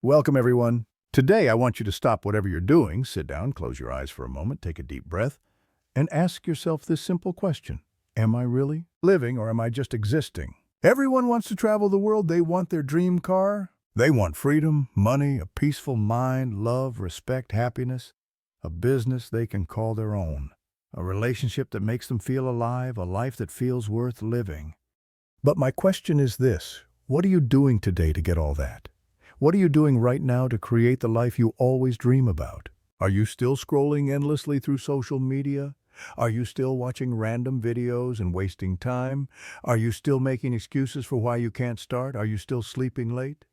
Welcome, everyone. Today, I want you to stop whatever you're doing, sit down, close your eyes for a moment, take a deep breath, and ask yourself this simple question. Am I really living or am I just existing? Everyone wants to travel the world. They want their dream car. They want freedom, money, a peaceful mind, love, respect, happiness, a business they can call their own, a relationship that makes them feel alive, a life that feels worth living. But my question is this: what are you doing today to get all that? What are you doing right now to create the life you always dream about? Are you still scrolling endlessly through social media? Are you still watching random videos and wasting time? Are you still making excuses for why you can't start? Are you still sleeping late?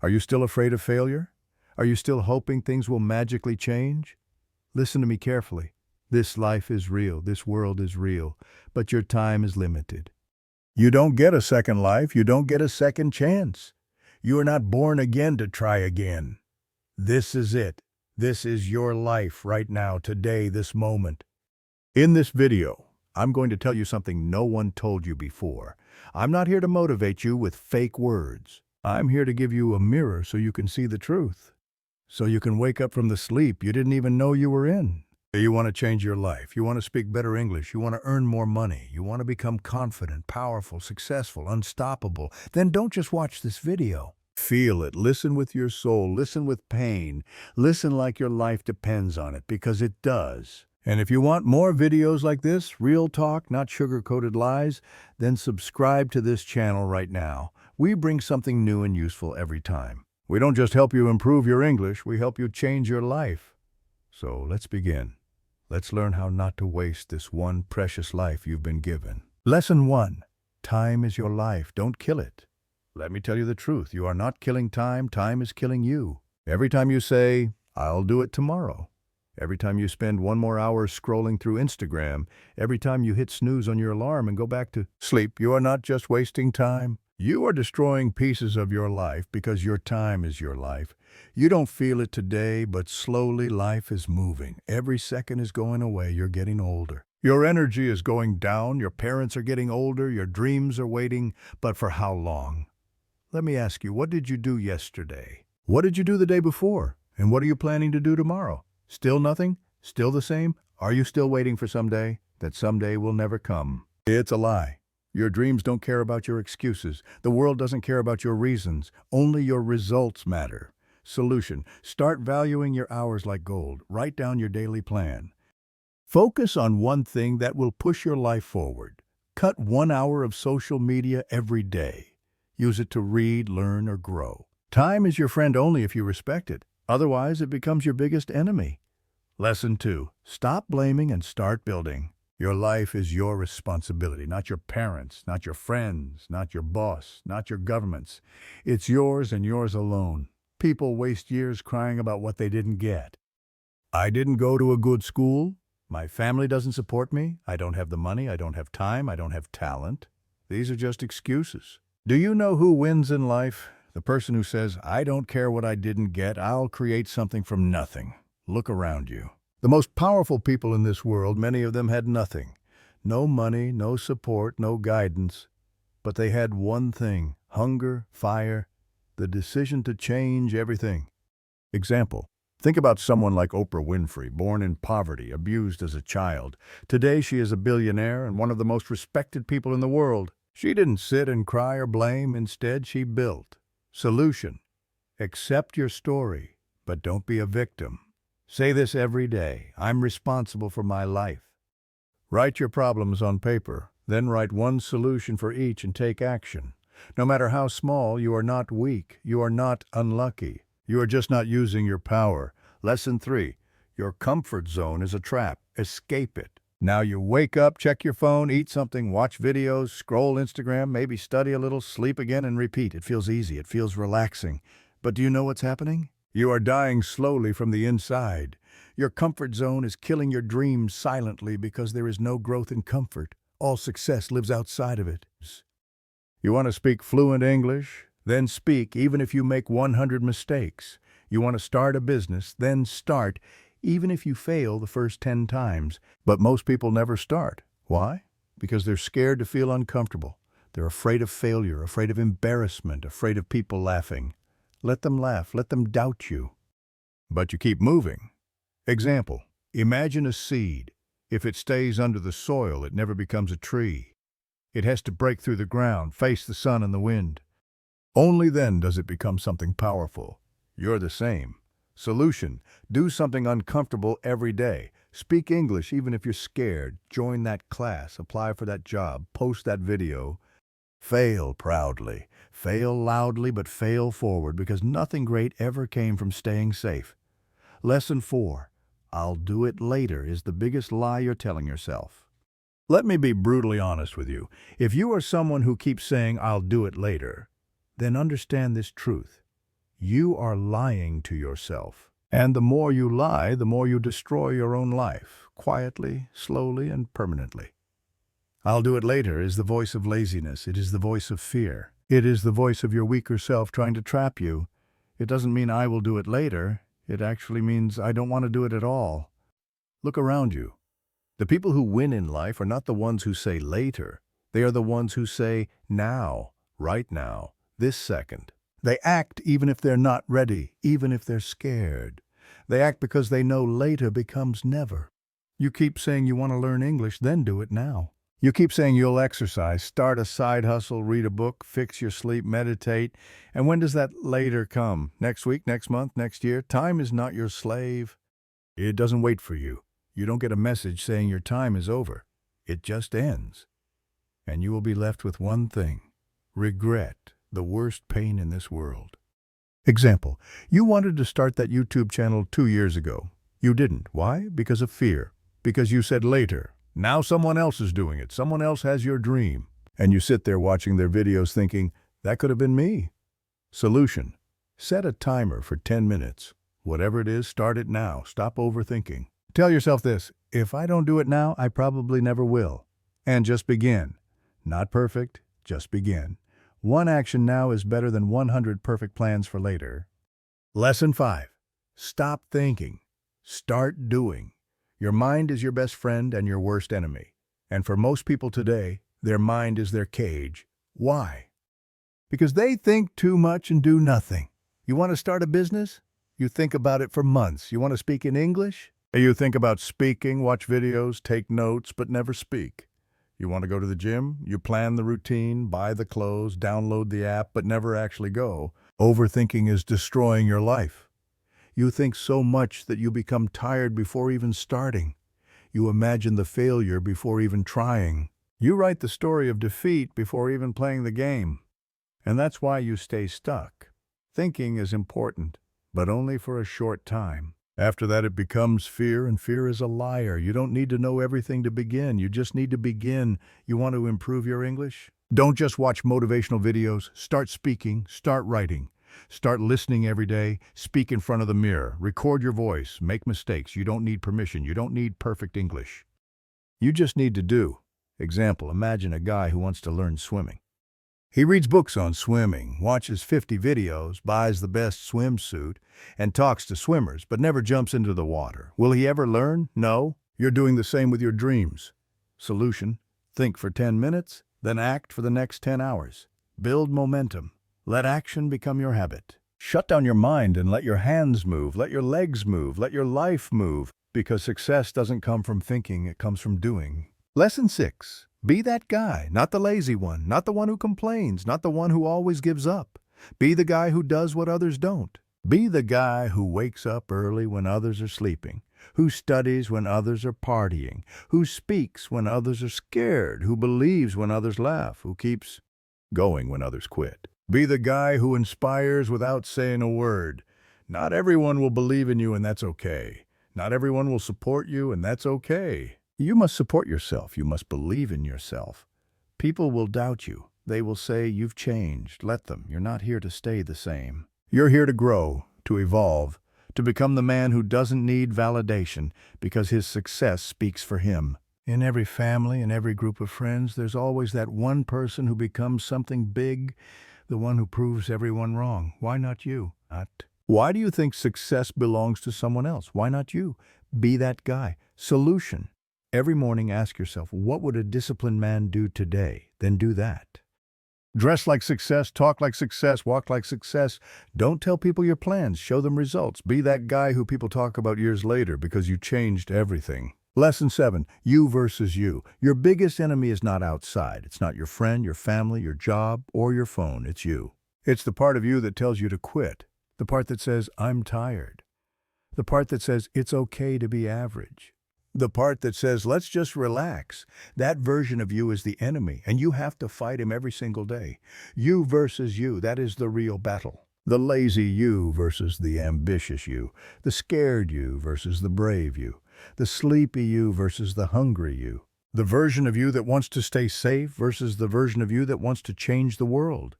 Are you still afraid of failure? Are you still hoping things will magically change? Listen to me carefully. This life is real, this world is real, but your time is limited. You don't get a second life, you don't get a second chance. You are not born again to try again. This is it. This is your life right now, today, this moment. In this video, I'm going to tell you something no one told you before. I'm not here to motivate you with fake words. I'm here to give you a mirror so you can see the truth. So you can wake up from the sleep you didn't even know you were in. You want to change your life. You want to speak better English. You want to earn more money. You want to become confident, powerful, successful, unstoppable. Then don't just watch this video. Feel it. Listen with your soul. Listen with pain. Listen like your life depends on it, because it does. And if you want more videos like this, real talk, not sugar-coated lies, then subscribe to this channel right now. We bring something new and useful every time. We don't just help you improve your English, we help you change your life. So let's begin. Let's learn how not to waste this one precious life you've been given. Lesson 1. Time is your life. Don't kill it. Let me tell you the truth. You are not killing time. Time is killing you. Every time you say, "I'll do it tomorrow," every time you spend one more hour scrolling through Instagram, every time you hit snooze on your alarm and go back to sleep, you are not just wasting time. You are destroying pieces of your life, because your time is your life. You don't feel it today, but slowly life is moving. Every second is going away. You're getting older. Your energy is going down. Your parents are getting older. Your dreams are waiting. But for how long? Let me ask you, what did you do yesterday? What did you do the day before? And what are you planning to do tomorrow? Still nothing? Still the same? Are you still waiting for someday? That someday will never come. It's a lie. Your dreams don't care about your excuses. The world doesn't care about your reasons. Only your results matter. Solution: start valuing your hours like gold. Write down your daily plan. Focus on one thing that will push your life forward. Cut 1 hour of social media every day. Use it to read, learn, or grow. Time is your friend only if you respect it. Otherwise, it becomes your biggest enemy. Lesson 2. Stop blaming and start building. Your life is your responsibility, not your parents', not your friends', not your boss, not your government's. It's yours and yours alone. People waste years crying about what they didn't get. I didn't go to a good school. My family doesn't support me. I don't have the money. I don't have time. I don't have talent. These are just excuses. Do you know who wins in life? The person who says, "I don't care what I didn't get. I'll create something from nothing." Look around you. The most powerful people in this world, many of them had nothing. No money, no support, no guidance. But they had one thing: hunger, fire, the decision to change everything. Example: think about someone like Oprah Winfrey, born in poverty, abused as a child. Today she is a billionaire and one of the most respected people in the world. She didn't sit and cry or blame. Instead, she built. Solution: accept your story, but don't be a victim. Say this every day: I'm responsible for my life. Write your problems on paper, then write one solution for each and take action. No matter how small, you are not weak. You are not unlucky. You are just not using your power. Lesson 3. Your comfort zone is a trap. Escape it. Now you wake up, check your phone, eat something, watch videos, scroll Instagram, maybe study a little, sleep again, and repeat. It feels easy. It feels relaxing. But do you know what's happening? You are dying slowly from the inside. Your comfort zone is killing your dreams silently, because there is no growth in comfort. All success lives outside of it. You want to speak fluent English? Then speak, even if you make 100 mistakes. You want to start a business? Then start, even if you fail the first 10 times. But most people never start. Why? Because they're scared to feel uncomfortable. They're afraid of failure, afraid of embarrassment, afraid of people laughing. Let them laugh. Let them doubt you. But you keep moving. Example, imagine a seed. If it stays under the soil, it never becomes a tree. It has to break through the ground, face the sun and the wind. Only then does it become something powerful. You're the same. Solution, do something uncomfortable every day. Speak English even if you're scared. Join that class, apply for that job, post that video. Fail proudly. Fail loudly, but fail forward, because nothing great ever came from staying safe. Lesson 4. I'll do it later is the biggest lie you're telling yourself. Let me be brutally honest with you. If you are someone who keeps saying, I'll do it later, then understand this truth. You are lying to yourself. And the more you lie, the more you destroy your own life, quietly, slowly, and permanently. I'll do it later is the voice of laziness. It is the voice of fear. It is the voice of your weaker self trying to trap you. It doesn't mean I will do it later. It actually means I don't want to do it at all. Look around you. The people who win in life are not the ones who say later. They are the ones who say now, right now, this second. They act even if they're not ready, even if they're scared. They act because they know later becomes never. You keep saying you want to learn English, then do it now. You keep saying you'll exercise, start a side hustle, read a book, fix your sleep, meditate. And when does that later come? Next week, next month, next year? Time is not your slave. It doesn't wait for you. You don't get a message saying your time is over. It just ends. And you will be left with one thing: regret, the worst pain in this world. Example, you wanted to start that YouTube channel 2 years ago. You didn't. Why? Because of fear. Because you said later. Now someone else is doing it. Someone else has your dream. And you sit there watching their videos thinking, that could have been me. Solution, set a timer for 10 minutes. Whatever it is, start it now. Stop overthinking. Tell yourself this: if I don't do it now, I probably never will. And just begin. Not perfect, just begin. One action now is better than 100 perfect plans for later. Lesson 5. Stop thinking. Start doing. Your mind is your best friend and your worst enemy. And for most people today, their mind is their cage. Why? Because they think too much and do nothing. You want to start a business? You think about it for months. You want to speak in English? You think about speaking, watch videos, take notes, but never speak. You want to go to the gym? You plan the routine, buy the clothes, download the app, but never actually go. Overthinking is destroying your life. You think so much that you become tired before even starting. You imagine the failure before even trying. You write the story of defeat before even playing the game. And that's why you stay stuck. Thinking is important, but only for a short time. After that, it becomes fear, and fear is a liar. You don't need to know everything to begin. You just need to begin. You want to improve your English? Don't just watch motivational videos. Start speaking. Start writing. Start listening every day. Speak in front of the mirror. Record your voice. Make mistakes. You don't need permission. You don't need perfect English. You just need to do. Example, imagine a guy who wants to learn swimming. He reads books on swimming, watches 50 videos, buys the best swimsuit, and talks to swimmers, but never jumps into the water. Will he ever learn? No. You're doing the same with your dreams. Solution, think for 10 minutes, then act for the next 10 hours. Build momentum. Let action become your habit. Shut down your mind and let your hands move, let your legs move, let your life move, because success doesn't come from thinking, it comes from doing. Lesson 6. Be that guy, not the lazy one, not the one who complains, not the one who always gives up. Be the guy who does what others don't. Be the guy who wakes up early when others are sleeping, who studies when others are partying, who speaks when others are scared, who believes when others laugh, who keeps going when others quit. Be the guy who inspires without saying a word. Not everyone will believe in you, and that's okay. Not everyone will support you, and that's okay. You must support yourself. You must believe in yourself. People will doubt you. They will say, you've changed. Let them. You're not here to stay the same. You're here to grow, to evolve, to become the man who doesn't need validation because his success speaks for him. In every family, in every group of friends, there's always that one person who becomes something big, the one who proves everyone wrong. Why not you? Why do you think success belongs to someone else? Why not you? Be that guy. Solution. Every morning ask yourself, what would a disciplined man do today? Then do that. Dress like success, talk like success, walk like success. Don't tell people your plans, show them results. Be that guy who people talk about years later because you changed everything. Lesson 7, you versus you. Your biggest enemy is not outside. It's not your friend, your family, your job, or your phone. It's you. It's the part of you that tells you to quit. The part that says, I'm tired. The part that says, it's okay to be average. The part that says, let's just relax. That version of you is the enemy, and you have to fight him every single day. You versus you, that is the real battle. The lazy you versus the ambitious you. The scared you versus the brave you. The sleepy you versus the hungry you. The version of you that wants to stay safe versus the version of you that wants to change the world.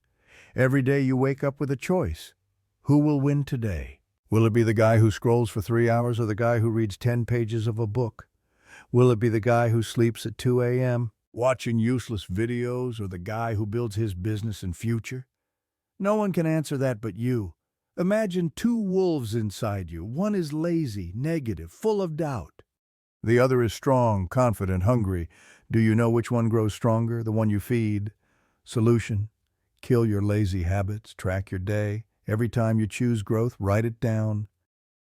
Every day you wake up with a choice. Who will win today? Will it be the guy who scrolls for 3 hours or the guy who reads 10 pages of a book? Will it be the guy who sleeps at 2 a.m. watching useless videos or the guy who builds his business and future? No one can answer that but you. Imagine 2 wolves inside you. One is lazy, negative, full of doubt. The other is strong, confident, hungry. Do you know which one grows stronger? The one you feed. Solution: kill your lazy habits, track your day. Every time you choose growth, write it down.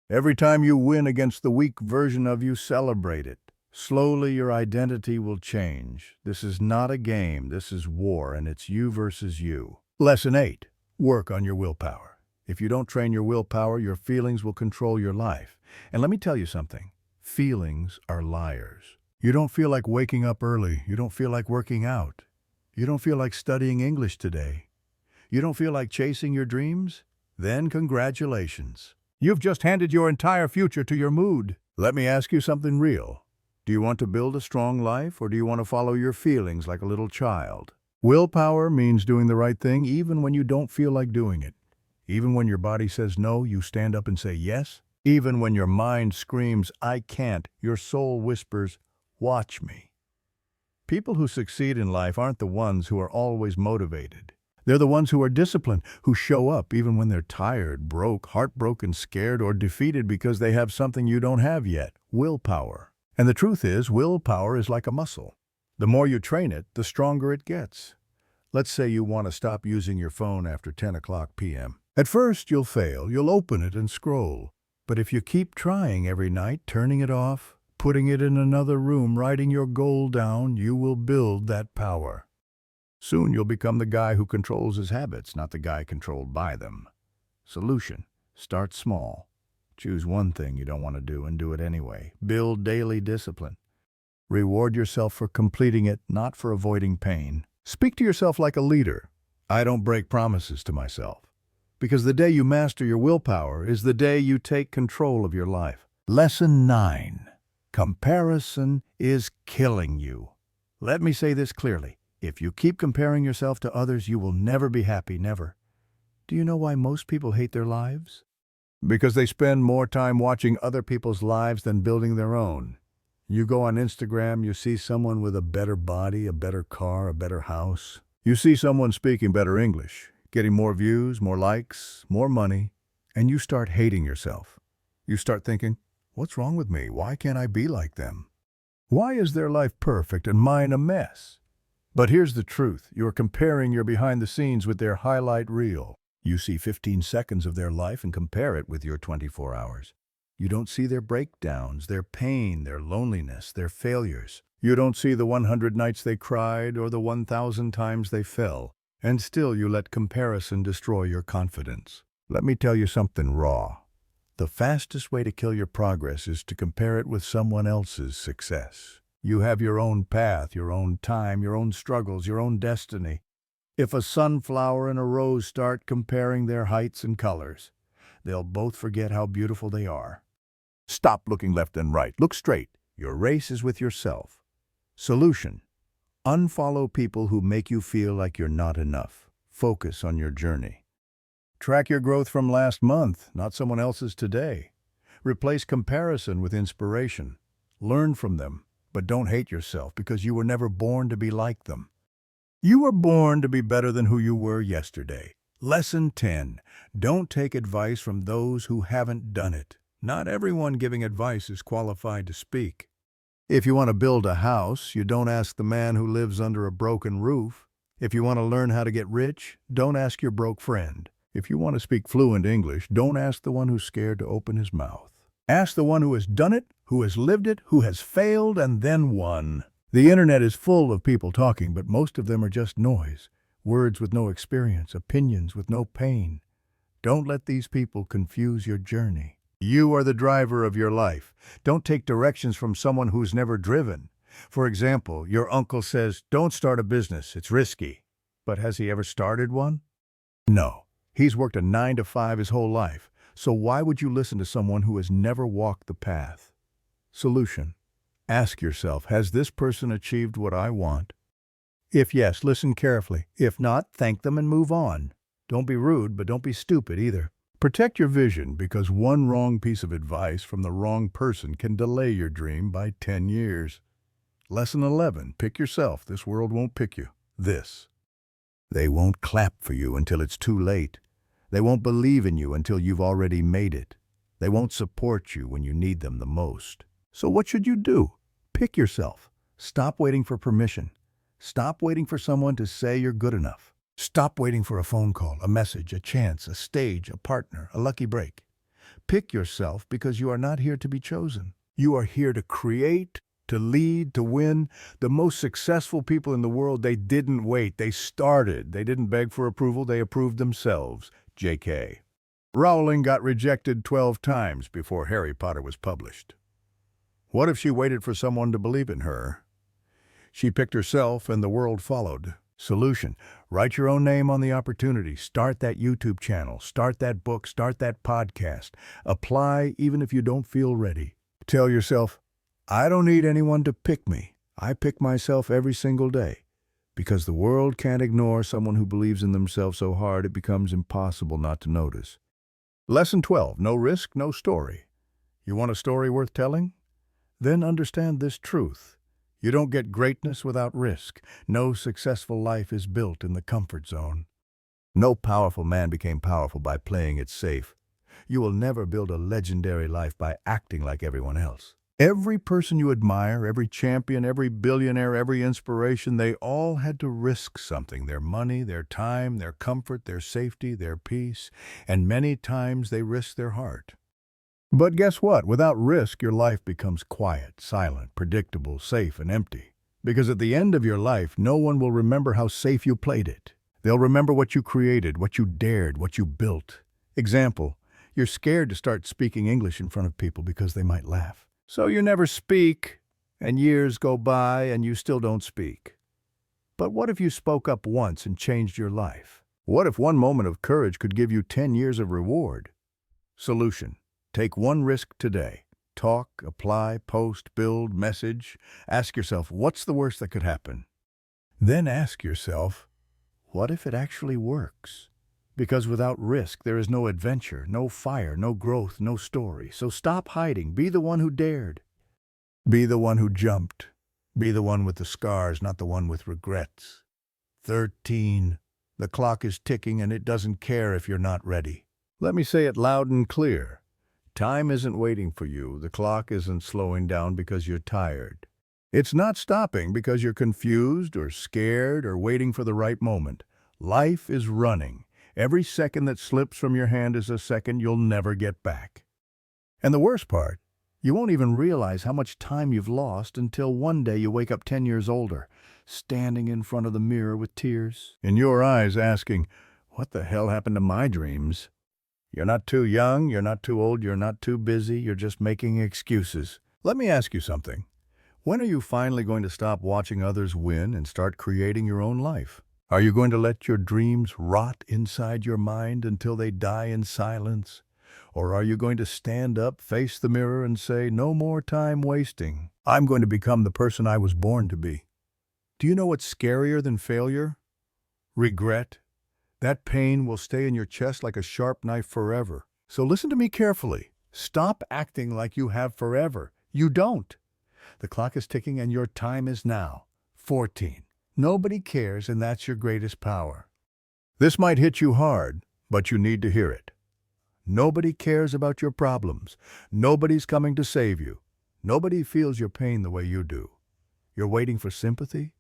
Every time you win against the weak version of you, celebrate it. Slowly, your identity will change. This is not a game, this is war, and it's you versus you. Lesson 8, work on your willpower. If you don't train your willpower, your feelings will control your life. And let me tell you something, feelings are liars. You don't feel like waking up early. You don't feel like working out. You don't feel like studying English today. You don't feel like chasing your dreams? Then congratulations. You've just handed your entire future to your mood. Let me ask you something real. Do you want to build a strong life, or do you want to follow your feelings like a little child? Willpower means doing the right thing even when you don't feel like doing it. Even when your body says no, you stand up and say yes. Even when your mind screams, I can't, your soul whispers, watch me. People who succeed in life aren't the ones who are always motivated. They're the ones who are disciplined, who show up even when they're tired, broke, heartbroken, scared, or defeated because they have something you don't have yet, willpower. And the truth is, willpower is like a muscle. The more you train it, the stronger it gets. Let's say you want to stop using your phone after 10 o'clock p.m. At first, you'll fail. You'll open it and scroll. But if you keep trying every night, turning it off, putting it in another room, writing your goal down, you will build that power. Soon you'll become the guy who controls his habits, not the guy controlled by them. Solution: start small. Choose one thing you don't want to do and do it anyway. Build daily discipline. Reward yourself for completing it, not for avoiding pain. Speak to yourself like a leader. I don't break promises to myself. Because the day you master your willpower is the day you take control of your life. Lesson 9. Comparison is killing you. Let me say this clearly. If you keep comparing yourself to others, you will never be happy, never. Do you know why most people hate their lives? Because they spend more time watching other people's lives than building their own. You go on Instagram, you see someone with a better body, a better car, a better house. You see someone speaking better English, getting more views, more likes, more money, and you start hating yourself. You start thinking, what's wrong with me? Why can't I be like them? Why is their life perfect and mine a mess? But here's the truth. You're comparing your behind the scenes with their highlight reel. You see 15 seconds of their life and compare it with your 24 hours. You don't see their breakdowns, their pain, their loneliness, their failures. You don't see the 100 nights they cried or the 1,000 times they fell. And still you let comparison destroy your confidence. Let me tell you something raw. The fastest way to kill your progress is to compare it with someone else's success. You have your own path, your own time, your own struggles, your own destiny. If a sunflower and a rose start comparing their heights and colors, they'll both forget how beautiful they are. Stop looking left and right. Look straight. Your race is with yourself. Solution: unfollow people who make you feel like you're not enough. Focus on your journey. Track your growth from last month, not someone else's today. Replace comparison with inspiration. Learn from them, but don't hate yourself because you were never born to be like them. You were born to be better than who you were yesterday. Lesson 10. Don't take advice from those who haven't done it. Not everyone giving advice is qualified to speak. If you want to build a house, you don't ask the man who lives under a broken roof. If you want to learn how to get rich, don't ask your broke friend. If you want to speak fluent English, don't ask the one who's scared to open his mouth. Ask the one who has done it, who has lived it, who has failed and then won. The internet is full of people talking, but most of them are just noise. Words with no experience, opinions with no pain. Don't let these people confuse your journey. You are the driver of your life. Don't take directions from someone who's never driven. For example, your uncle says, "Don't start a business, it's risky." But has he ever started one? No. He's worked a 9 to 5 his whole life. So why would you listen to someone who has never walked the path? Solution. Ask yourself, has this person achieved what I want? If yes, listen carefully. If not, thank them and move on. Don't be rude, but don't be stupid either. Protect your vision, because one wrong piece of advice from the wrong person can delay your dream by 10 years. Lesson 11. Pick yourself. This world won't pick you. They won't clap for you until it's too late. They won't believe in you until you've already made it. They won't support you when you need them the most. So what should you do? Pick yourself. Stop waiting for permission. Stop waiting for someone to say you're good enough. Stop waiting for a phone call, a message, a chance, a stage, a partner, a lucky break. Pick yourself, because you are not here to be chosen. You are here to create, to lead, to win. The most successful people in the world, they didn't wait. They started. They didn't beg for approval. They approved themselves. J.K. Rowling got rejected 12 times before Harry Potter was published. What if she waited for someone to believe in her? She picked herself and the world followed. Solution. Write your own name on the opportunity. Start that YouTube channel. Start that book. Start that podcast. Apply even if you don't feel ready. Tell yourself, I don't need anyone to pick me. I pick myself every single day. Because the world can't ignore someone who believes in themselves so hard it becomes impossible not to notice. Lesson 12. No risk, no story. You want a story worth telling? Then understand this truth. You don't get greatness without risk. No successful life is built in the comfort zone. No powerful man became powerful by playing it safe. You will never build a legendary life by acting like everyone else. Every person you admire, every champion, every billionaire, every inspiration, they all had to risk something: their money, their time, their comfort, their safety, their peace, and many times they risked their heart. But guess what? Without risk, your life becomes quiet, silent, predictable, safe, and empty. Because at the end of your life, no one will remember how safe you played it. They'll remember what you created, what you dared, what you built. Example, you're scared to start speaking English in front of people because they might laugh. So you never speak, and years go by and you still don't speak. But what if you spoke up once and changed your life? What if one moment of courage could give you 10 years of reward? Solution. Take one risk today. Talk, apply, post, build, message. Ask yourself, what's the worst that could happen? Then ask yourself, what if it actually works? Because without risk, there is no adventure, no fire, no growth, no story. So stop hiding. Be the one who dared. Be the one who jumped. Be the one with the scars, not the one with regrets. 13. The clock is ticking and it doesn't care if you're not ready. Let me say it loud and clear. Time isn't waiting for you. The clock isn't slowing down because you're tired. It's not stopping because you're confused or scared or waiting for the right moment. Life is running. Every second that slips from your hand is a second you'll never get back. And the worst part, you won't even realize how much time you've lost until one day you wake up 10 years older, standing in front of the mirror with tears in your eyes asking, what the hell happened to my dreams? You're not too young, you're not too old, you're not too busy, you're just making excuses. Let me ask you something. When are you finally going to stop watching others win and start creating your own life? Are you going to let your dreams rot inside your mind until they die in silence? Or are you going to stand up, face the mirror, and say, no more time wasting? I'm going to become the person I was born to be. Do you know what's scarier than failure? Regret. That pain will stay in your chest like a sharp knife forever. So listen to me carefully. Stop acting like you have forever. You don't. The clock is ticking and your time is now. 14. Nobody cares, and that's your greatest power. This might hit you hard, but you need to hear it. Nobody cares about your problems. Nobody's coming to save you. Nobody feels your pain the way you do. You're waiting for sympathy?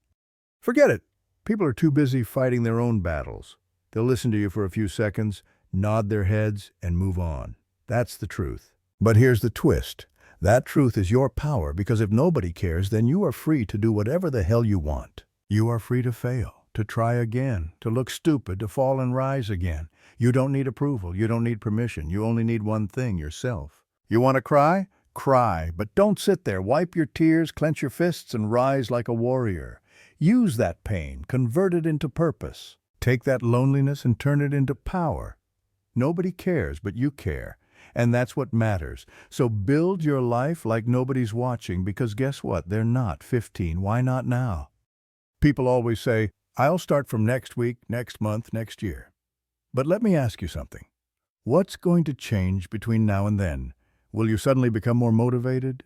Forget it. People are too busy fighting their own battles. They'll listen to you for a few seconds, nod their heads, and move on. That's the truth. But here's the twist. That truth is your power, because if nobody cares, then you are free to do whatever the hell you want. You are free to fail, to try again, to look stupid, to fall and rise again. You don't need approval. You don't need permission. You only need one thing, yourself. You want to cry? Cry, but don't sit there. Wipe your tears, clench your fists, and rise like a warrior. Use that pain, convert it into purpose. Take that loneliness and turn it into power. Nobody cares, but you care. And that's what matters. So build your life like nobody's watching, because guess what? They're not 15. Why not now? People always say, I'll start from next week, next month, next year. But let me ask you something. What's going to change between now and then? Will you suddenly become more motivated?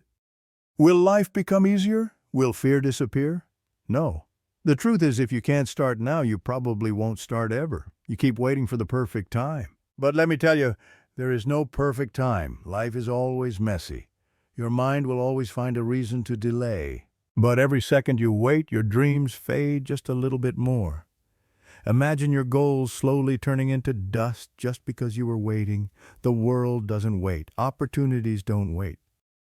Will life become easier? Will fear disappear? No. The truth is, if you can't start now, you probably won't start ever. You keep waiting for the perfect time. But let me tell you, there is no perfect time. Life is always messy. Your mind will always find a reason to delay. But every second you wait, your dreams fade just a little bit more. Imagine your goals slowly turning into dust just because you were waiting. The world doesn't wait. Opportunities don't wait.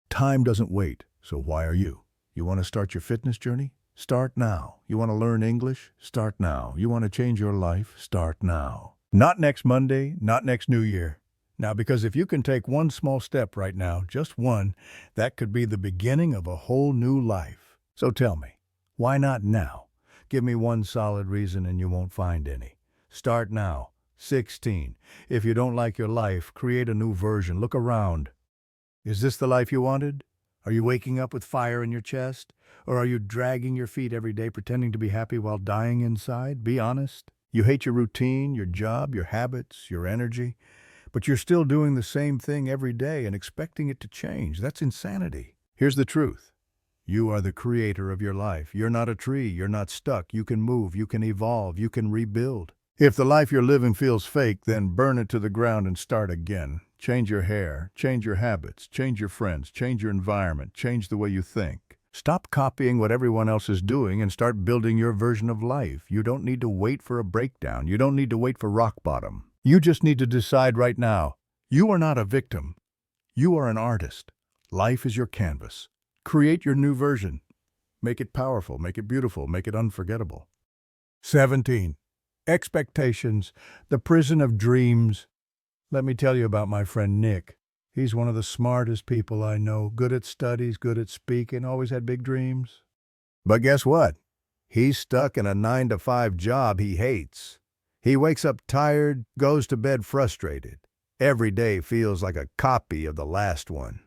Time doesn't wait. So why are you? You want to start your fitness journey? Start now. You want to learn English? Start now. You want to change your life? Start now. Not next Monday, not next New Year. Now, because if you can take one small step right now, just one, that could be the beginning of a whole new life. So tell me, why not now? Give me one solid reason and you won't find any. Start now. 16. If you don't like your life, create a new version. Look around. Is this the life you wanted? Are you waking up with fire in your chest? Or are you dragging your feet every day pretending to be happy while dying inside? Be honest. You hate your routine, your job, your habits, your energy, but you're still doing the same thing every day and expecting it to change. That's insanity. Here's the truth. You are the creator of your life. You're not a tree. You're not stuck. You can move. You can evolve. You can rebuild. If the life you're living feels fake, then burn it to the ground and start again. Change your hair. Change your habits. Change your friends. Change your environment. Change the way you think. Stop copying what everyone else is doing and start building your version of life. You don't need to wait for a breakdown. You don't need to wait for rock bottom. You just need to decide right now. You are not a victim. You are an artist. Life is your canvas. Create your new version. Make it powerful. Make it beautiful. Make it unforgettable. 17. Expectations, the prison of dreams. Let me tell you about my friend Nick. He's one of the smartest people I know, good at studies, good at speaking, always had big dreams. But guess what? He's stuck in a 9-to-5 job he hates. He wakes up tired, goes to bed frustrated. Every day feels like a copy of the last one.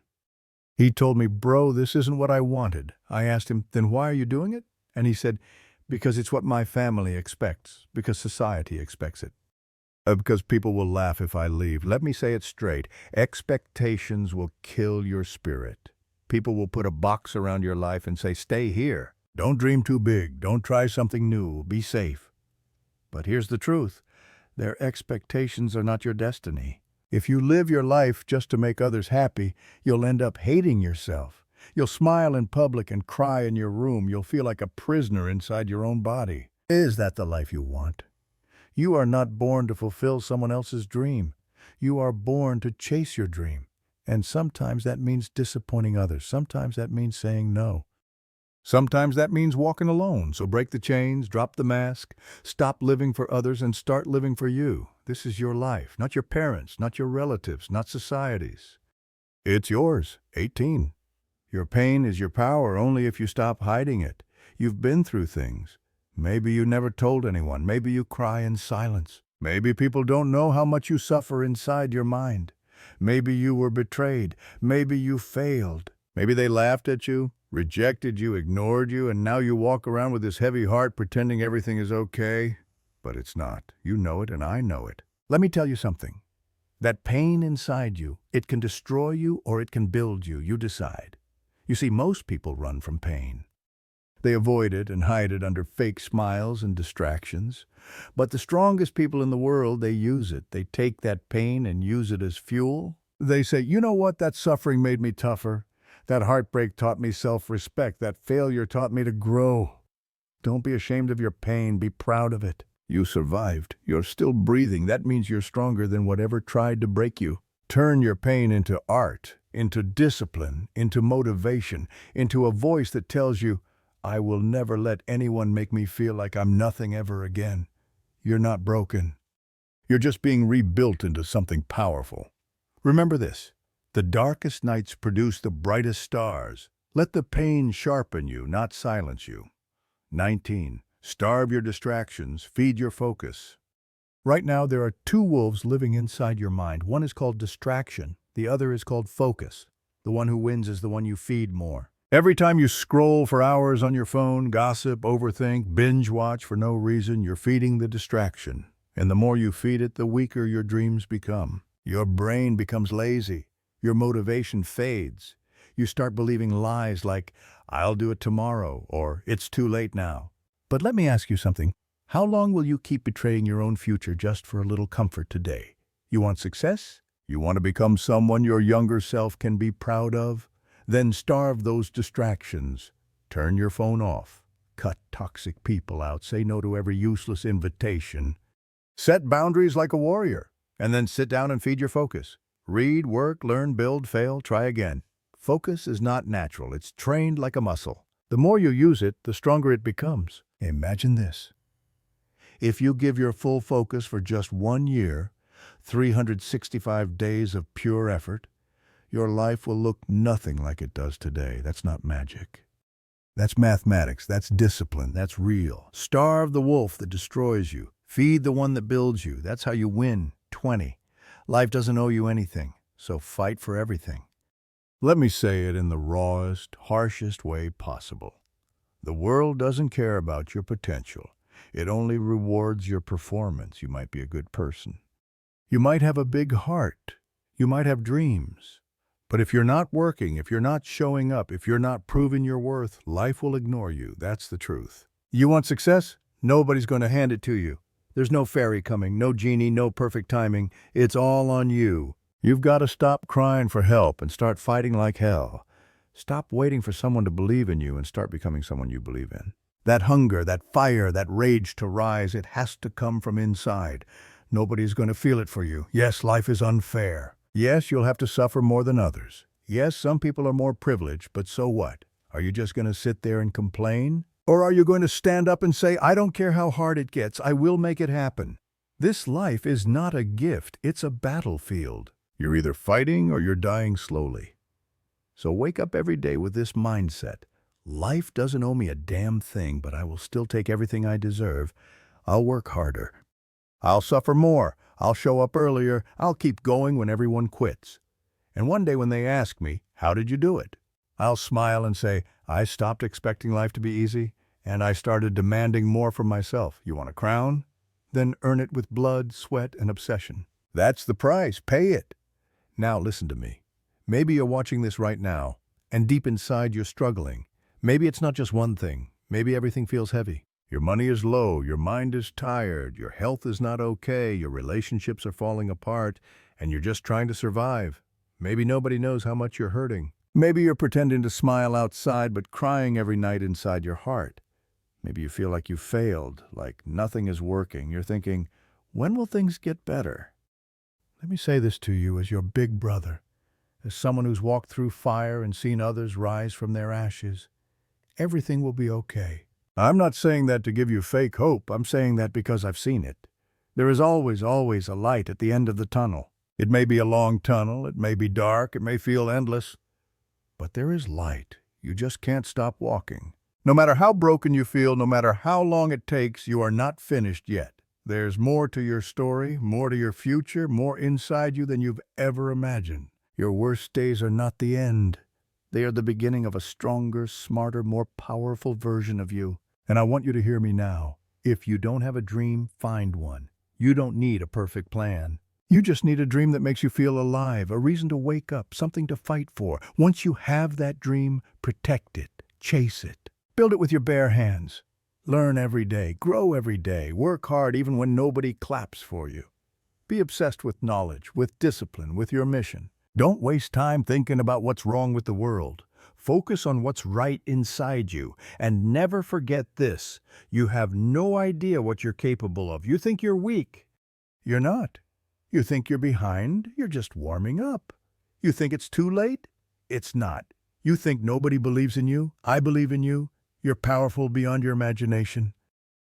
He told me, bro, this isn't what I wanted. I asked him, then why are you doing it? And he said, because it's what my family expects, because society expects it. Because people will laugh if I leave. Let me say it straight. Expectations will kill your spirit. People will put a box around your life and say, stay here. Don't dream too big. Don't try something new. Be safe. But here's the truth. Their expectations are not your destiny. If you live your life just to make others happy, you'll end up hating yourself. You'll smile in public and cry in your room. You'll feel like a prisoner inside your own body. Is that the life you want? You are not born to fulfill someone else's dream. You are born to chase your dream. And sometimes that means disappointing others. Sometimes that means saying no. Sometimes that means walking alone. So break the chains, drop the mask, stop living for others and start living for you. This is your life, not your parents, not your relatives, not society's. It's yours. 18. Your pain is your power only if you stop hiding it. You've been through things. Maybe you never told anyone. Maybe you cry in silence. Maybe people don't know how much you suffer inside your mind. Maybe you were betrayed. Maybe you failed. Maybe they laughed at you, rejected you, ignored you, and now you walk around with this heavy heart pretending everything is okay. But it's not. You know it and I know it. Let me tell you something. That pain inside you, it can destroy you or it can build you. You decide. You see, most people run from pain. They avoid it and hide it under fake smiles and distractions. But the strongest people in the world, they use it. They take that pain and use it as fuel. They say, you know what? That suffering made me tougher. That heartbreak taught me self-respect. That failure taught me to grow. Don't be ashamed of your pain. Be proud of it. You survived. You're still breathing. That means you're stronger than whatever tried to break you. Turn your pain into art, into discipline, into motivation, into a voice that tells you, I will never let anyone make me feel like I'm nothing ever again. You're not broken. You're just being rebuilt into something powerful. Remember this. The darkest nights produce the brightest stars. Let the pain sharpen you, not silence you. 19. Starve your distractions. Feed your focus. Right now, there are two wolves living inside your mind. One is called distraction. The other is called focus. The one who wins is the one you feed more. Every time you scroll for hours on your phone, gossip, overthink, binge watch for no reason, you're feeding the distraction. And the more you feed it, the weaker your dreams become. Your brain becomes lazy. Your motivation fades. You start believing lies like, I'll do it tomorrow, or it's too late now. But let me ask you something. How long will you keep betraying your own future just for a little comfort today? You want success? You want to become someone your younger self can be proud of? Then starve those distractions. Turn your phone off. Cut toxic people out. Say no to every useless invitation. Set boundaries like a warrior. And then sit down and feed your focus. Read, work, learn, build, fail, try again. Focus is not natural. It's trained like a muscle. The more you use it, the stronger it becomes. Imagine this. If you give your full focus for just 1 year, 365 days of pure effort, your life will look nothing like it does today. That's not magic. That's mathematics. That's discipline. That's real. Starve the wolf that destroys you. Feed the one that builds you. That's how you win. 20. Life doesn't owe you anything, so fight for everything. Let me say it in the rawest, harshest way possible. The world doesn't care about your potential. It only rewards your performance. You might be a good person. You might have a big heart. You might have dreams. But if you're not working, if you're not showing up, if you're not proving your worth, life will ignore you. That's the truth. You want success? Nobody's going to hand it to you. There's no fairy coming, no genie, no perfect timing. It's all on you. You've got to stop crying for help and start fighting like hell. Stop waiting for someone to believe in you and start becoming someone you believe in. That hunger, that fire, that rage to rise, it has to come from inside. Nobody's going to feel it for you. Yes, life is unfair. Yes, you'll have to suffer more than others. Yes, some people are more privileged, but so what? Are you just going to sit there and complain? Or are you going to stand up and say, I don't care how hard it gets, I will make it happen? This life is not a gift, it's a battlefield. You're either fighting or you're dying slowly. So wake up every day with this mindset. Life doesn't owe me a damn thing, but I will still take everything I deserve. I'll work harder. I'll suffer more. I'll show up earlier. I'll keep going when everyone quits. And one day when they ask me, how did you do it? I'll smile and say, I stopped expecting life to be easy, and I started demanding more from myself. You want a crown? Then earn it with blood, sweat, and obsession. That's the price. Pay it. Now listen to me. Maybe you're watching this right now, and deep inside you're struggling. Maybe it's not just one thing. Maybe everything feels heavy. Your money is low, your mind is tired, your health is not okay, your relationships are falling apart, and you're just trying to survive. Maybe nobody knows how much you're hurting. Maybe you're pretending to smile outside but crying every night inside your heart. Maybe you feel like you failed, like nothing is working. You're thinking, when will things get better? Let me say this to you as your big brother, as someone who's walked through fire and seen others rise from their ashes. Everything will be okay. I'm not saying that to give you fake hope. I'm saying that because I've seen it. There is always a light at the end of the tunnel. It may be a long tunnel, it may be dark, it may feel endless, but there is light. You just can't stop walking. No matter how broken you feel, no matter how long it takes, you are not finished yet. There's more to your story, more to your future, more inside you than you've ever imagined. Your worst days are not the end. They are the beginning of a stronger, smarter, more powerful version of you. And I want you to hear me now. If you don't have a dream, find one. You don't need a perfect plan. You just need a dream that makes you feel alive, a reason to wake up, something to fight for. Once you have that dream, protect it, chase it. Build it with your bare hands. Learn every day, grow every day, work hard even when nobody claps for you. Be obsessed with knowledge, with discipline, with your mission. Don't waste time thinking about what's wrong with the world. Focus on what's right inside you, and never forget this. You have no idea what you're capable of. You think you're weak. You're not. You think you're behind. You're just warming up. You think it's too late. It's not. You think nobody believes in you. I believe in you. You're powerful beyond your imagination.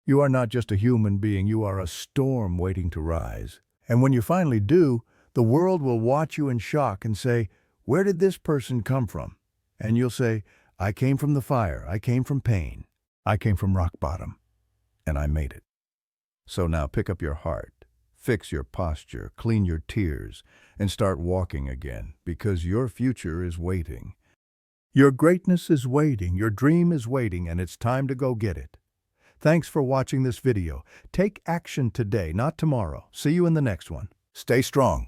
You are not just a human being. You are a storm waiting to rise. And when you finally do, the world will watch you in shock and say, "Where did this person come from?" And you'll say, "I came from the fire. I came from pain. I came from rock bottom. And I made it." So now pick up your heart, fix your posture, clean your tears, and start walking again, because your future is waiting. Your greatness is waiting, your dream is waiting, and it's time to go get it. Thanks for watching this video. Take action today, not tomorrow. See you in the next one. Stay strong.